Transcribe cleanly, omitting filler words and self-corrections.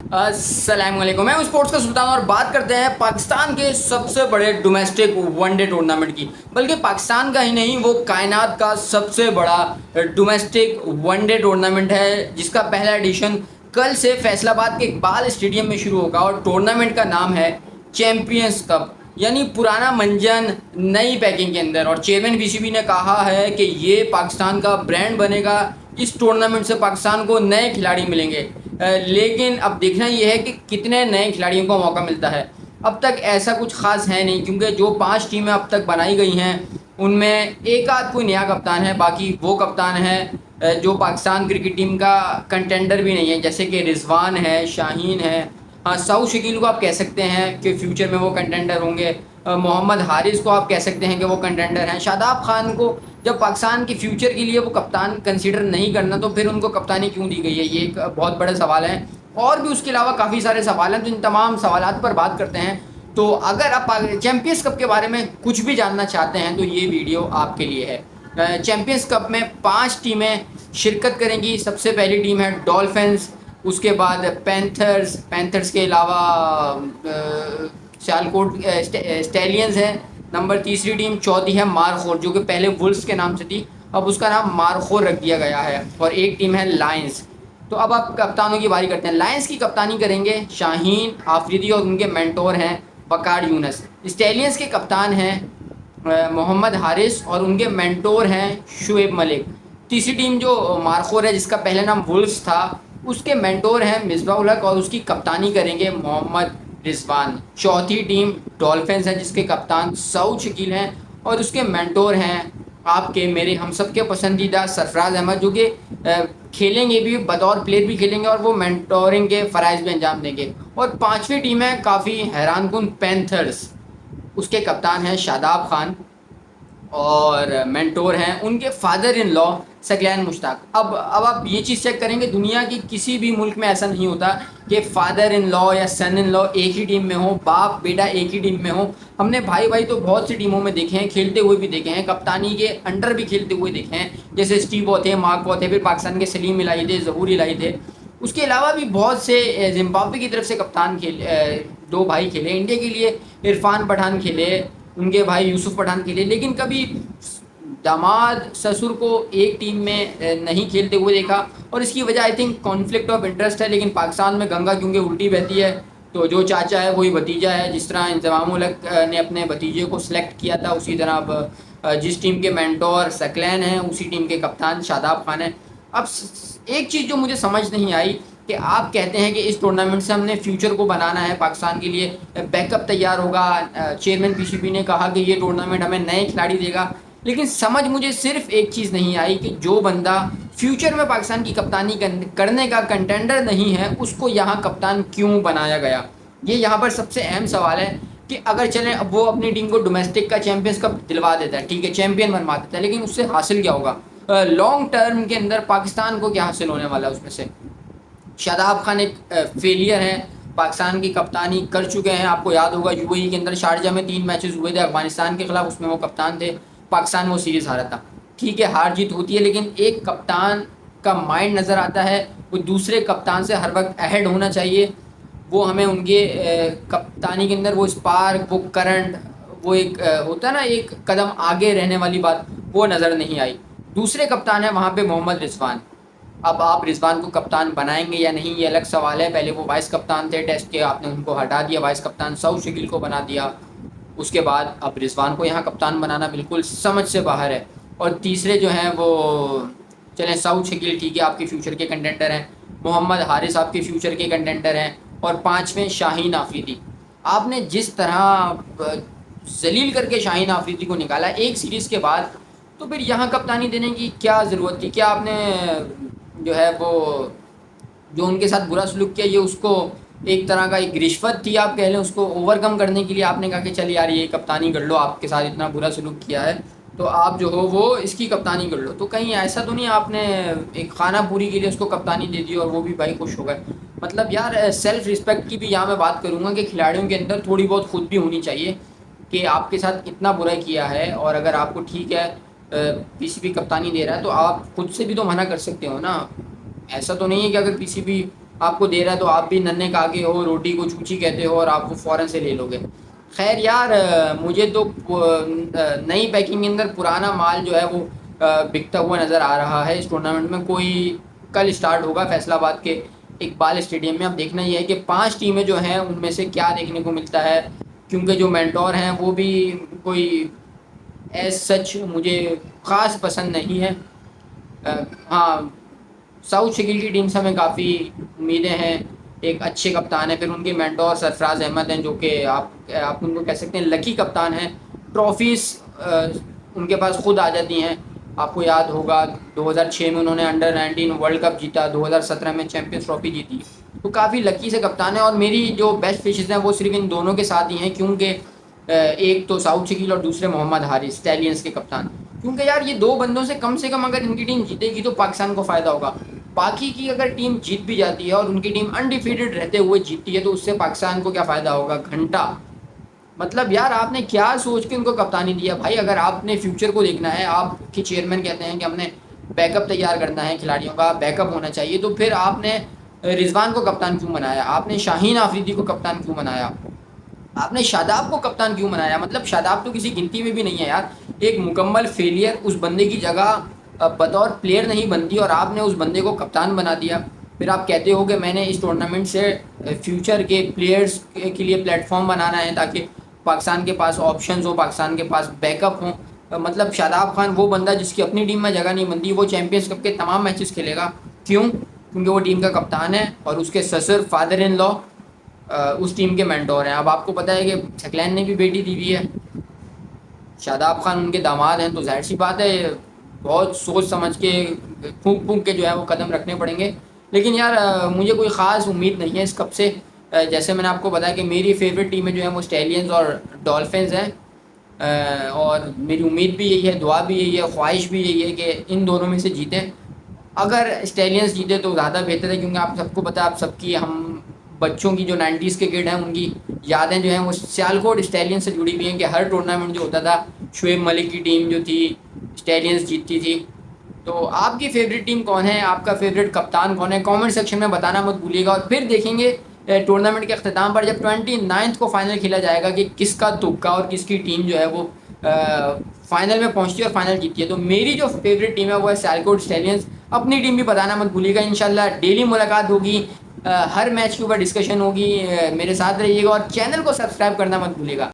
अस्सलाम वालेकुम। मैं हूं स्पोर्ट्स का सुल्तान और बात करते हैं पाकिस्तान के सबसे बड़े डोमेस्टिक वनडे टूर्नामेंट की। बल्कि पाकिस्तान का ही नहीं, वो कायनात का सबसे बड़ा डोमेस्टिक वनडे टूर्नामेंट है, जिसका पहला एडिशन कल से फैसलाबाद के इकबाल स्टेडियम में शुरू होगा। और टूर्नामेंट का नाम है चैंपियंस कप, यानी पुराना मंजन नई पैकिंग के अंदर। और चेयरमैन पीसीबी ने कहा है कि ये पाकिस्तान का ब्रांड बनेगा। इस टूर्नामेंट से पाकिस्तान को नए खिलाड़ी मिलेंगे। लेकिन अब देखना ये है कि कितने नए खिलाड़ियों को मौका मिलता है। अब तक ऐसा कुछ खास है नहीं, क्योंकि जो 5 टीमें अब तक बनाई गई हैं उनमें एक आध कोई नया कप्तान है, बाकी वो कप्तान है जो पाकिस्तान क्रिकेट टीम का कंटेंडर भी नहीं है, जैसे कि रिजवान है, शाहीन है। हाँ, सऊद शकील को आप कह सकते हैं कि फ्यूचर में वो कंटेंडर होंगे। मोहम्मद हारिस को आप कह सकते हैं कि वो कंटेंडर हैं। शादाब खान को जब पाकिस्तान के फ्यूचर के लिए वो कप्तान कंसीडर नहीं करना, तो फिर उनको कप्तानी क्यों दी गई है, ये एक बहुत बड़ा सवाल है। और भी उसके अलावा काफ़ी सारे सवाल हैं, तो इन तमाम सवालात पर बात करते हैं। तो अगर आप चैम्पियंस कप के बारे में कुछ भी जानना चाहते हैं तो ये वीडियो आपके लिए है। चैम्पियंस कप में 5 टीमें शिरकत करेंगी। सबसे पहली टीम है डॉल्फिन्स, उसके बाद पैंथर्स के अलावा सियालकोट स्टैलियंस है। नंबर तीसरी टीम, चौथी है मारखोर, जो कि पहले वुल्स के नाम से थी, अब उसका नाम मारखोर रख दिया गया है। और एक टीम है लायंस। तो अब आप कप्तानों की बारी करते हैं। लायंस की कप्तानी करेंगे शाहीन आफरीदी और उनके मेंटोर हैं वकार यूनस। स्टैलियंस के कप्तान हैं मोहम्मद हारिस और उनके मेंटोर हैं शुएब मलिक। तीसरी टीम जो मारखोर है, जिसका पहले नाम वुल्स था, उसके मेंटोर हैं मिसबाह हक और उसकी कप्तानी करेंगे मोहम्मद रिजवान। चौथी टीम डॉल्फिन्स है, जिसके कप्तान सऊद शकील हैं और उसके मेंटोर हैं आपके मेरे हम सब के पसंदीदा सरफराज अहमद, जो कि खेलेंगे भी, बतौर प्लेयर भी खेलेंगे और वो मेंटोरिंग के फ़राइज़ भी अंजाम देंगे। और पांचवी टीम है काफ़ी हैरानकुन पैंथर्स, उसके कप्तान हैं शादाब खान और मेंटोर हैं उनके father in law Saqlain Mushtaq. अब आप ये चीज़ चेक करेंगे, दुनिया की किसी भी मुल्क में ऐसा नहीं होता कि फादर इन लॉ या सन इन लॉ एक ही टीम में हो, बाप बेटा एक ही टीम में हो। हमने भाई भाई तो बहुत सी टीमों में देखे हैं, खेलते हुए भी देखे हैं, कप्तानी के अंडर भी खेलते हुए देखे हैं, जैसे स्टीव थे, मार्क थे, फिर पाकिस्तान के सलीम इलाही थे, ज़हूर इलाही थे। उसके अलावा भी बहुत से जिम्बाब्वे की तरफ से कप्तान खेले, 2 भाई खेले इंडिया के लिए। इरफान पठान खेले, उनके भाई यूसुफ पठान खेले, लेकिन कभी दामाद ससुर को एक टीम में नहीं खेलते हुए देखा। और इसकी वजह I think conflict of interest है। लेकिन पाकिस्तान में गंगा क्योंकि उल्टी बहती है, तो जो चाचा है वही भतीजा है। जिस तरह इंज़माम उल हक ने अपने भतीजे को सिलेक्ट किया था, उसी तरह अब जिस टीम के मेंटोर सकलैन हैं, उसी टीम के कप्तान शादाब खान हैं। अब एक चीज़ जो मुझे समझ नहीं आई कि आप कहते हैं कि इस टूर्नामेंट से हमने फ्यूचर को बनाना है, पाकिस्तान के लिए बैकअप तैयार होगा। चेयरमैन पीसीबी ने कहा कि ये टूर्नामेंट हमें नए खिलाड़ी देगा, लेकिन समझ मुझे सिर्फ एक चीज़ नहीं आई कि जो बंदा फ्यूचर में पाकिस्तान की कप्तानी करने का कंटेंडर नहीं है, उसको यहाँ कप्तान क्यों बनाया गया। ये यहाँ पर सबसे अहम सवाल है कि अगर चलें अब वो अपनी टीम को डोमेस्टिक का चैंपियंस कप दिलवा देता है, ठीक है, चैंपियन बनवा देता है, लेकिन उससे हासिल क्या होगा लॉन्ग टर्म के अंदर, पाकिस्तान को क्या हासिल होने वाला है उसमें से। शादाब खान एक फेलियर हैं, पाकिस्तान की कप्तानी कर चुके हैं। आपको याद होगा यूएई के अंदर शारजा में 3 मैचेस हुए थे अफगानिस्तान के खिलाफ, उसमें वो कप्तान थे, पाकिस्तान वो सीरीज़ हारा था। ठीक है, हार जीत होती है, लेकिन एक कप्तान का माइंड नज़र आता है, वो दूसरे कप्तान से हर वक्त अहेड होना चाहिए। वो हमें उनके कप्तानी के अंदर वो स्पार्क, वो करंट, वो एक होता है ना, एक कदम आगे रहने वाली बात, वो नज़र नहीं आई। दूसरे कप्तान है वहाँ पे मोहम्मद रिजवान। अब आप रिजवान को कप्तान बनाएंगे या नहीं, ये अलग सवाल है। पहले वो वाइस कप्तान थे टेस्ट के, आपने उनको हटा दिया, वाइस कप्तान सऊद शकील को बना दिया। उसके बाद अब रिजवान को यहाँ कप्तान बनाना बिल्कुल समझ से बाहर है। और तीसरे जो हैं वो, चलें सऊद शकील ठीक है, आपके फ्यूचर के कंटेंडर हैं, मोहम्मद हारिस आपके फ्यूचर के कंटेंडर हैं, और पाँचवें शाहीन आफरीदी। आपने जिस तरह जलील करके शाहीन आफरीदी को निकाला एक सीरीज़ के बाद, तो फिर यहाँ कप्तानी देने की क्या ज़रूरत थी। क्या आपने जो है वो जो उनके साथ बुरा सलूक किया, ये उसको एक तरह का एक रिश्वत थी आप कह लें, उसको ओवरकम करने के लिए आपने कहा कि चल यार ये कप्तानी कर लो, आपके साथ इतना बुरा सलूक किया है तो आप जो हो वो इसकी कप्तानी कर लो। तो कहीं ऐसा तो नहीं आपने एक खाना पूरी के लिए उसको कप्तानी दे दी और वो भी भाई खुश हो गए। मतलब यार सेल्फ़ रिस्पेक्ट की भी यहाँ मैं बात करूँगा कि खिलाड़ियों के अंदर थोड़ी बहुत खुद भी होनी चाहिए कि आपके साथ इतना बुरा किया है, और अगर आपको ठीक है पीसीबी कप्तानी दे रहा है तो आप खुद से भी तो मना कर सकते हो ना। ऐसा तो नहीं है कि अगर पीसीबी آپ کو دے رہا ہے تو آپ بھی ننے کاگے ہو، روٹی کو چوچی کہتے ہو اور آپ کو فوراً سے لے لو گے۔ خیر یار مجھے تو نئی پیکنگ کے اندر پرانا مال جو ہے وہ بکتا ہوا نظر آ رہا ہے اس ٹورنامنٹ میں۔ کوئی کل اسٹارٹ ہوگا فیصل آباد کے اقبال اسٹیڈیم میں۔ اب دیکھنا یہ ہے کہ 5 ٹیمیں جو ہیں ان میں سے کیا دیکھنے کو ملتا ہے، کیونکہ جو مینٹور ہیں وہ بھی کوئی ایز سچ مجھے خاص پسند نہیں ہے۔ ہاں، ساؤتھ شکل کی ٹیم سے ہمیں کافی امیدیں ہیں، ایک اچھے کپتان ہیں، پھر ان کے مینٹور سرفراز احمد ہیں جو کہ آپ ان کو کہہ سکتے ہیں لکی کپتان ہیں۔ ٹرافیز ان کے پاس خود آ جاتی ہیں۔ آپ کو یاد ہوگا 2006 میں انہوں نے انڈر 19 ورلڈ کپ جیتا، 2017 میں چیمپئنز ٹرافی جیتی، تو کافی لکی سے کپتان ہیں۔ اور میری جو بیسٹ وشز ہیں وہ صرف ان دونوں کے ساتھ ہی ہیں، کیونکہ ایک تو ساؤتھ شکیل اور دوسرے محمد حارث اسٹیلینز کے کپتان، کیونکہ یار یہ دو بندوں سے کم اگر ان کی ٹیم جیتے گی تو پاکستان کو فائدہ ہوگا۔ باقی کی اگر ٹیم جیت بھی جاتی ہے اور ان کی ٹیم انڈیفیٹڈ رہتے ہوئے جیتتی ہے تو اس سے پاکستان کو کیا فائدہ ہوگا؟ گھنٹہ۔ مطلب یار آپ نے کیا سوچ کے ان کو کپتانی دیا بھائی؟ اگر آپ نے فیوچر کو دیکھنا ہے، آپ کے چیئرمین کہتے ہیں کہ ہم نے بیک اپ تیار کرنا ہے، کھلاڑیوں کا بیک اپ ہونا چاہیے، تو پھر آپ نے رضوان کو کپتان کیوں بنایا؟ آپ نے شاہین آفریدی کو کپتان کیوں بنایا؟ آپ نے شاداب کو کپتان کیوں بنایا؟ مطلب شاداب تو کسی گنتی میں بھی نہیں ہے یار، ایک مکمل فیلئر اس بندے کی جگہ بطور پلیئر نہیں بنتی اور آپ نے اس بندے کو کپتان بنا دیا۔ پھر آپ کہتے ہو کہ میں نے اس ٹورنامنٹ سے فیوچر کے پلیئرز کے لیے پلیٹ فارم بنانا ہے تاکہ پاکستان کے پاس آپشنز ہوں، پاکستان کے پاس بیک اپ ہوں۔ مطلب شاداب خان وہ بندہ جس کی اپنی ٹیم میں جگہ نہیں بنتی، وہ چیمپئنز کپ کے تمام میچز کھیلے گا، کیوں؟ کیونکہ وہ ٹیم کا کپتان ہے اور اس کے سسر فادر ان لا اس ٹیم کے مینٹور ہیں۔ اب آپ کو پتہ ہے کہ سکلین نے بھی بیٹی دی ہوئی ہے، شاداب خان ان کے داماد ہیں، تو ظاہر سی بات ہے بہت سوچ سمجھ کے پھونک پھونک کے جو ہے وہ قدم رکھنے پڑیں گے۔ لیکن یار مجھے کوئی خاص امید نہیں ہے اس کپ سے۔ جیسے میں نے آپ کو بتایا کہ میری فیوریٹ ٹیمیں جو ہیں وہ اسٹیلینز اور ڈولفنز ہیں، اور میری امید بھی یہی ہے، دعا بھی یہی ہے، خواہش بھی یہی ہے کہ ان دونوں میں سے جیتیں۔ اگر اسٹیلینز جیتے تو زیادہ بہتر ہے، کیونکہ آپ سب کو پتہ ہے، آپ سب کی ہم بچوں کی جو 90s کے کڈ ہیں ان کی یادیں جو ہیں وہ سیالکوٹ اسٹیلین سے جڑی ہوئی ہیں کہ ہر ٹورنامنٹ جو ہوتا تھا شعیب ملک کی ٹیم جو تھی اسٹیلینز جیتتی تھی۔ تو آپ کی فیوریٹ ٹیم کون ہے؟ آپ کا فیوریٹ کپتان کون ہے؟ کامنٹ سیکشن میں بتانا مت بھولیے گا۔ اور پھر دیکھیں گے ٹورنامنٹ کے اختتام پر جب 29 کو فائنل کھیلا جائے گا کہ کس کا تکا اور کس کی ٹیم جو ہے وہ فائنل میں پہنچتی ہے اور فائنل جیتتی ہے۔ تو میری جو فیوریٹ ٹیم ہے وہ ہے سیالکوٹ اسٹیلینز۔ اپنی ٹیم بھی بتانا مت بھولیے گا۔ انشاءاللہ ڈیلی ملاقات ہوگی، ہر میچ کے اوپر ڈسکشن ہوگی۔ میرے ساتھ رہیے گا اور چینل کو سبسکرائب کرنا مت بھولیے گا۔